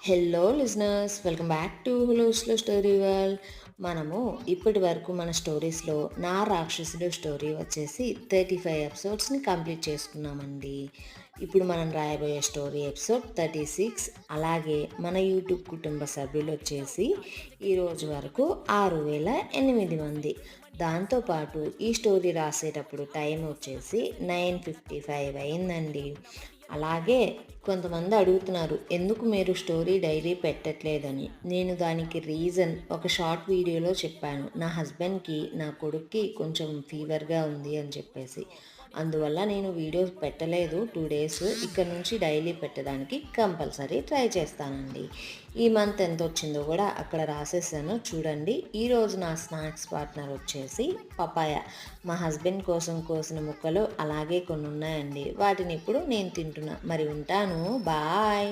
Hello listeners, welcome back to hello slow story world. మనము ఇప్పటి వరకు మన స్టోరీస్లో నా రాక్షసుడు స్టోరీ వచ్చేసి 35 ఎపిసోడ్స్ని కంప్లీట్ చేసుకున్నామండి. ఇప్పుడు మనం రాయబోయే స్టోరీ ఎపిసోడ్ 36. అలాగే మన యూట్యూబ్ కుటుంబ సభ్యులు వచ్చేసి ఈరోజు వరకు 6008 మంది. దాంతోపాటు ఈ స్టోరీ రాసేటప్పుడు టైం వచ్చేసి 9:55 అయిందండి. అలాగే కొంతమంది అడుగుతున్నారు, ఎందుకు మీరు స్టోరీ డైరీ పెట్టట్లేదని. నేను దానికి రీజన్ ఒక షార్ట్ వీడియోలో చెప్పాను. నా హస్బెండ్కి, నా కొడుక్కి కొంచెం ఫీవర్గా ఉంది అని చెప్పేసి. అందువల్ల నేను వీడియోస్ పెట్టలేదు 2 డేస్. ఇక్కడ నుంచి డైలీ పెట్టడానికి కంపల్సరీ ట్రై చేస్తానండి. ఈ మంత్ ఎంత వచ్చిందో కూడా అక్కడ రాసేసాను చూడండి. ఈరోజు నా స్నాక్స్ పార్ట్నర్ వచ్చేసి పపాయ. మా హస్బెండ్ కోసం కోసిన ముక్కలు అలాగే కొన్ని ఉన్నాయండి. వాటిని ఇప్పుడు నేను తింటున్నా. మరి ఉంటాను. బాయ్.